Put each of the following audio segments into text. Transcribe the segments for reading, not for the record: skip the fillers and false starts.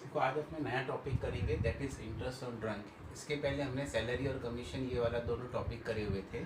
देखो आज अपने नया टॉपिक करेंगे, that is interest on drawing. इसके पहले हमने सैलरी और कमीशन ये वाला दोनों टॉपिक करे हुए थे।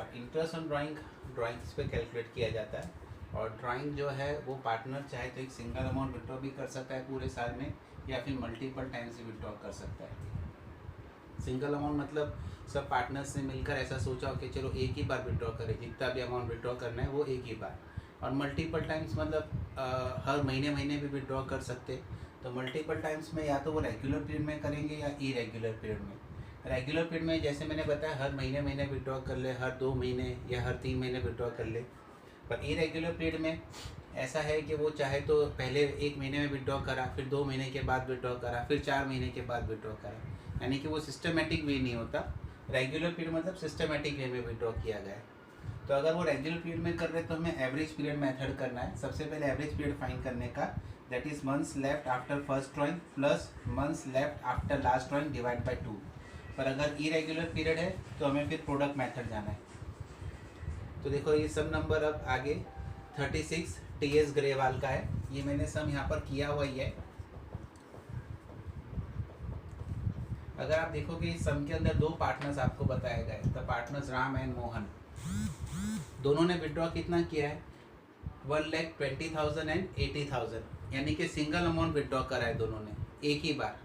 अब इंटरेस्ट ऑन ड्राइंग्स पे कैलकुलेट किया जाता है, और ड्राइंग जो है वो पार्टनर चाहे तो एक सिंगल अमाउंट विड्रॉ भी कर सकता है पूरे साल में, या फिर मल्टीपल टाइम्स भी विड्रॉ कर सकता है। सिंगल अमाउंट मतलब सब पार्टनर्स ने मिलकर ऐसा सोचा हो कि चलो एक ही बार विड्रॉ करें, जितना भी अमाउंट विड्रॉ करना है वो एक ही बार। और मल्टीपल टाइम्स मतलब हर महीने महीने भी विड्रॉ कर सकते। तो मल्टीपल टाइम्स में या तो वो रेगुलर पीरियड में करेंगे या इरेगुलर पीरियड में। रेगुलर पीरियड में जैसे मैंने बताया हर महीने महीने विड्रॉ कर ले, हर 2 महीने या हर 3 महीने विड्रॉ कर ले। पर इरेगुलर पीरियड में ऐसा है कि वो चाहे तो पहले 1 महीने में विड्रॉ करा, फिर 2 महीने के बाद विड्रॉ करा, फिर 4 महीने के बाद विड्रॉ करा, यानी कि वो सिस्टमेटिक वे नहीं होता। रेगुलर पीरियड मतलब सिस्टमेटिक वे में विड्रॉ किया गया है। तो अगर वो रेगुलर पीरियड में कर रहे तो हमें एवरेज पीरियड मेथड करना है। सबसे पहले एवरेज पीरियड फाइंड करने का, that is months left after first drawing plus months left after last drawing divide by 2। पर अगर इरेगुलर पीरियड है तो हमें फिर प्रोडक्ट मेथड जाना है। तो देखो ये सब नंबर अब आगे 36 TS ग्रेवाल का है, ये मैंने सम यहाँ पर किया हुआ ही है। अगर आप देखोगे इस सम के अंदर 2 पार्टनर्स आपको बताए गए, the partners Ram and Mohan. दोनों ने विड्रॉ कितना किया है, 1,20,000 एंड 80,000, यानी कि सिंगल अमाउंट विड्रॉ करा है दोनों ने एक ही बार।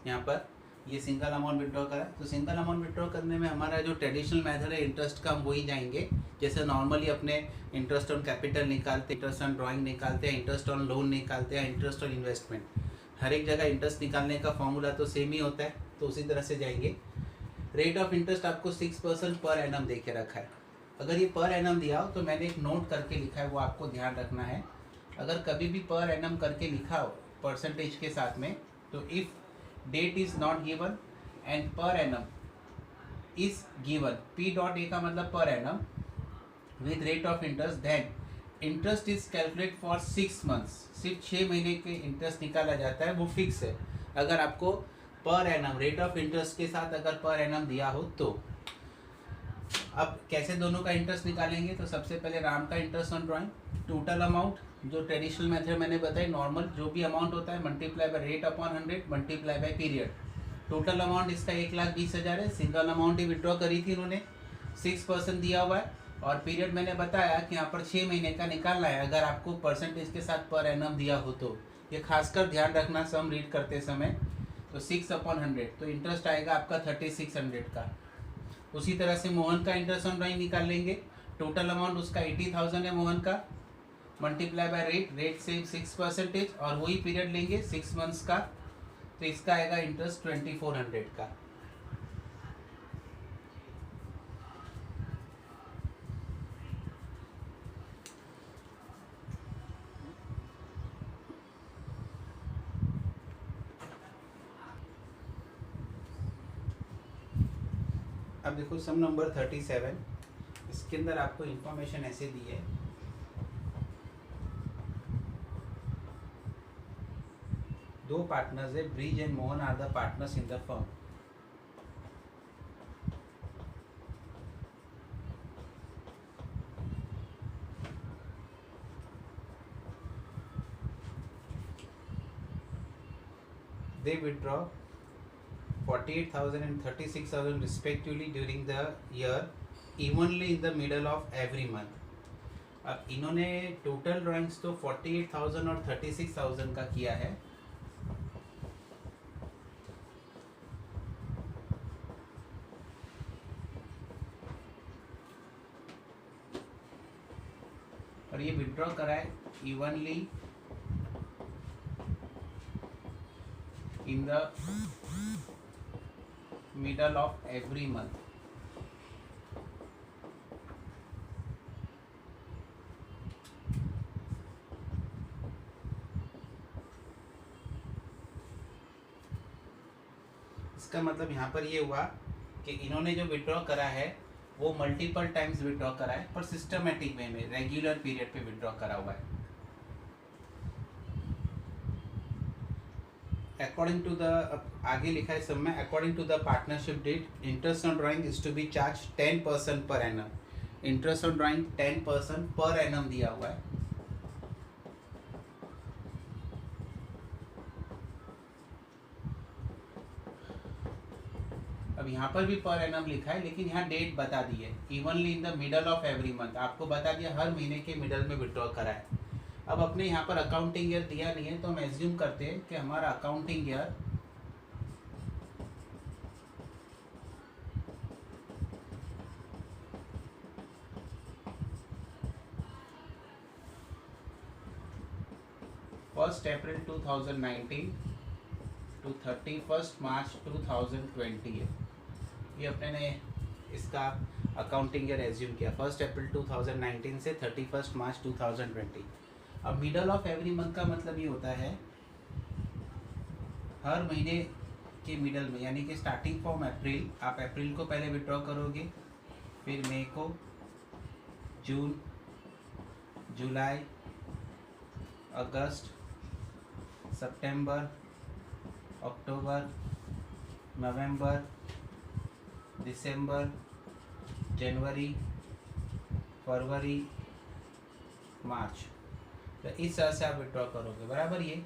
यहाँ पर ये सिंगल अमाउंट विड्रॉ करा है। तो सिंगल अमाउंट विड्रॉ करने में हमारा जो ट्रेडिशनल मेथड है इंटरेस्ट का, हम वही जाएंगे। जैसे नॉर्मली अपने इंटरेस्ट ऑन कैपिटल निकालते, इंटरेस्ट ऑन ड्राइंग निकालते हैं, इंटरेस्ट ऑन लोन निकालते हैं, इंटरेस्ट ऑन इन्वेस्टमेंट, हर एक जगह इंटरेस्ट निकालने का फॉर्मूला तो सेम ही होता है। तो उसी तरह से जाएंगे। रेट ऑफ इंटरेस्ट आपको 6% पर एनम दे के रखा है। अगर ये पर एनम दिया हो तो मैंने एक नोट करके लिखा है, वो आपको ध्यान रखना है। अगर कभी भी पर एनम करके लिखा हो परसेंटेज के साथ में, तो if date is not given and per annum is given, P.A का मतलब per annum with rate of interest, then interest is calculate for 6 months. सिर्फ 6 महीने के इंटरेस्ट निकाला जाता है, वो फिक्स है। अगर आपको per annum rate of interest के साथ अगर पर एनम दिया हो तो अब कैसे दोनों का इंटरेस्ट निकालेंगे, तो सबसे पहले राम का interest on drawing, total amount जो ट्रेडिशनल मेथड मैंने बताई, नॉर्मल जो भी अमाउंट होता है multiply by rate upon 100 multiply by period. Total amount इसका 1,20,000 है। सिंगल अमाउंट ही विड्रॉ करी थी उन्होंने, 6% दिया हुआ है। और पीरियड मैंने बताया कि यहाँ पर 6 महीने का निकालना है, अगर आपको परसेंटेज के साथ पर एनम दिया हो तो। ये खासकर ध्यान रखना सम रीड करते समय। तो 6/100 तो इंटरेस्ट आएगा आपका 3600 का। उसी तरह से मोहन का इंटरेस्ट ऑन ड्राइंग निकाल लेंगे। टोटल अमाउंट उसका 80,000 है मोहन का, मल्टीप्लाई बाय रेट से 6% और वही पीरियड लेंगे 6 मंथ्स का। तो इसका आएगा इंटरेस्ट 2400 का। अब देखो सम नंबर 37, इसके अंदर आपको इंफॉर्मेशन ऐसे दी है, दो पार्टनर्स है, Brij and Mohan are the partners in the firm. They withdraw 48,000 and 36,000 respectively during the year, evenly in the middle of every month. अब इन्होंने टोटल ड्राइंग्स तो 48,000 और 36,000 का किया है। और ये विड्रॉ करा है evenly in the middle of every month. इसका मतलब यहाँ पर ये हुआ कि इन्होंने जो विड्रॉ करा है वो मल्टीपल टाइम्स विड्रॉ करा है, पर सिस्टमेटिक वे में रेगुलर पीरियड पे विड्रॉ करा हुआ है। अकॉर्डिंग टू द, आगे लिखा है सब में, according to the partnership deed interest on drawing is to be charge 10% per annum. Interest on drawing 10% per annum दिया हुआ है। अब यहाँ पर भी पर एनम लिखा है, लेकिन यहाँ डेट बता दी है, evenly in the middle of every month, आपको बता दिया हर महीने के मिडल में विड्रॉ करा है। अब अपने यहाँ पर अकाउंटिंग ईयर दिया नहीं है, तो हम एज्यूम करते हैं कि हमारा accounting year first April 2019 to 31 March 2020 है। ये अपने ने इसका अकाउंटिंग ईयर एज्यूम किया, 1 अप्रैल 2019 से 31 मार्च 2020। अब मिडल ऑफ एवरी मंथ का मतलब ये होता है हर महीने के मिडल में, यानी कि स्टार्टिंग फ्रॉम अप्रैल, आप अप्रैल को पहले विड्रॉ करोगे, फिर मई को, जून, जुलाई, अगस्त, सितंबर, अक्टूबर, नवंबर, दिसंबर, जनवरी, फरवरी, मार्च। तो इस तरह से आप विड्रॉ करोगे, बराबर। ये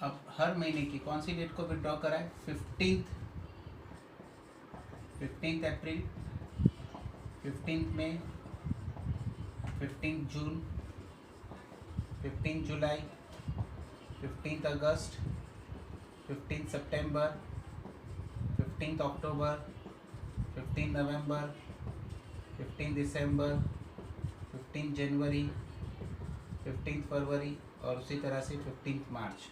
अब हर महीने की कौन सी डेट को विड्रॉ करा है? 15 अप्रैल, 15 मई, 15 जून, 15 जुलाई, 15 अगस्त, 15 सितंबर, 15 अक्टूबर, 15 नवंबर, 15 दिसंबर, 15 जनवरी, 15 फरवरी और उसी तरह से 15 मार्च।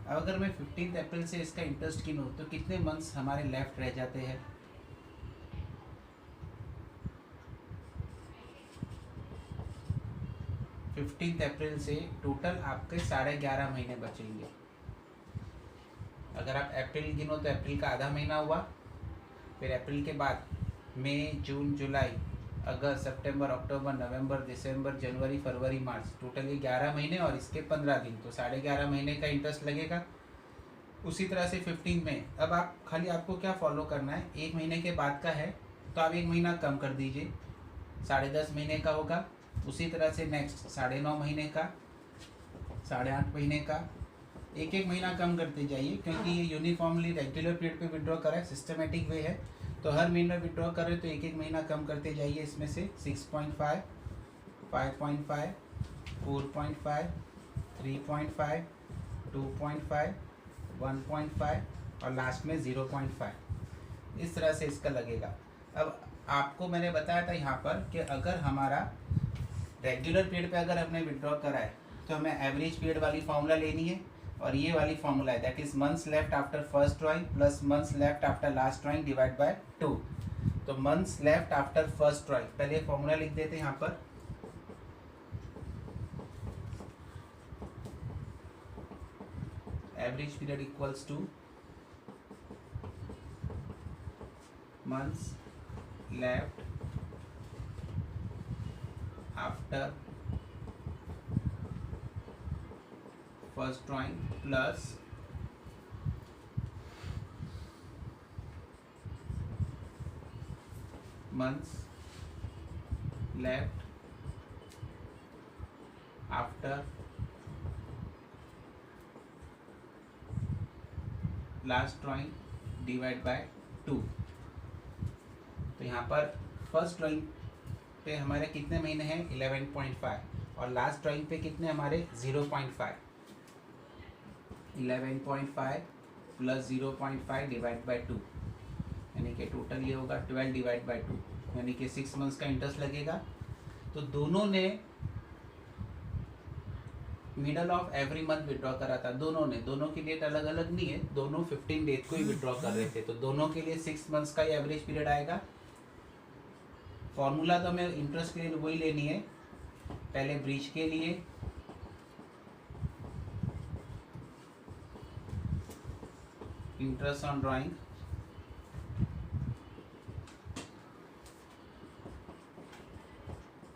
अब अगर मैं 15 अप्रैल से इसका इंटरेस्ट गिनूँ तो कितने मंथ्स हमारे लेफ्ट रह जाते हैं? फिफ्टींथ अप्रैल से टोटल आपके 11.5 महीने बचेंगे। अगर आप अप्रैल गिनो तो अप्रैल का आधा महीना हुआ, फिर अप्रैल के बाद मई, जून, जुलाई, अगस्त, सितंबर, अक्टूबर, नवंबर, दिसंबर, जनवरी, फरवरी, मार्च, टोटल ये 11 महीने और इसके 15 दिन, तो 11.5 महीने का इंटरेस्ट लगेगा। उसी तरह से 15 में अब आप खाली आपको क्या फॉलो करना है, एक महीने के बाद का है तो आप एक महीना कम कर दीजिए, 10.5 महीने का होगा। उसी तरह से नेक्स्ट 9.5 महीने का, 8.5 महीने का, एक एक महीना कम करते जाइए, क्योंकि ये यूनिफॉर्मली रेगुलर पीरियड पे विड्रॉ करा है, सिस्टमेटिक वे है। तो हर महीना विड्रॉ करें तो एक एक महीना कम करते जाइए। इसमें से 6.5, 5.5, 4.5, 3.5, 2.5, 1.5 और लास्ट में 0.5, इस तरह से इसका लगेगा। अब आपको मैंने बताया था यहाँ पर कि अगर हमारा रेगुलर पीरियड पे अगर हमने विड्रॉ करा है तो हमें एवरेज पीरियड वाली फॉर्मूला लेनी है, और ये वाली फॉर्मूला है, that is months left after first drawing plus months left after last drawing divide by 2। तो months left after first drawing, पहले फॉर्मूला लिख देते हैं यहाँ पर। Average period equals two months left after first drawing plus months left after last drawing divide by 2। तो यहाँ पर फर्स्ट ड्राइंग पे हमारे कितने महीने हैं? 11.5, और लास्ट ड्राइंग पे कितने हमारे? 0.5। 11.5 प्लस 0.5 डिवाइड बाय 2, यानी कि टोटल ये होगा 12 डिवाइड बाय 2, यानी कि 6 मंथ्स का इंटरेस्ट लगेगा। तो दोनों ने middle of every month withdraw करा था, दोनों की डेट अलग अलग नहीं है, दोनों 15 डेट को ही विड्रॉ कर रहे थे, तो दोनों के लिए 6 मंथ्स का ही एवरेज पीरियड आएगा। फॉर्मूला तो हमें इंटरेस्ट के लिए वही लेनी है, पहले ब्रीच के लिए interest on drawing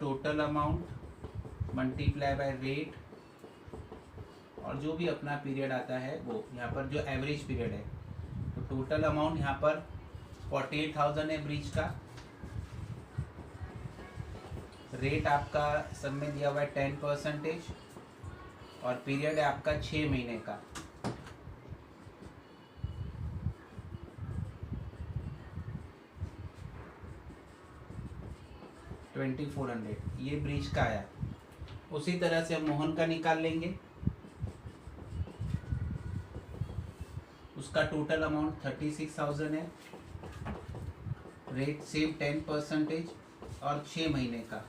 total amount multiply by rate, और जो भी अपना पीरियड आता है वो यहाँ पर जो एवरेज पीरियड है, तो टोटल अमाउंट यहाँ पर 48,000 है ब्रीच का, रेट आपका सब में दिया हुआ है 10%, और पीरियड है आपका 6 महीने का। $2400 ये ब्रीच का आया। उसी तरह से हम मोहन का निकाल लेंगे। उसका टोटल अमाउंट 36,000 है, रेट सेम 10% और 6 महीने का,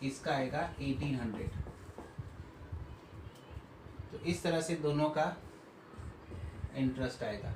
इसका आएगा 1800। तो इस तरह से दोनों का इंटरेस्ट आएगा।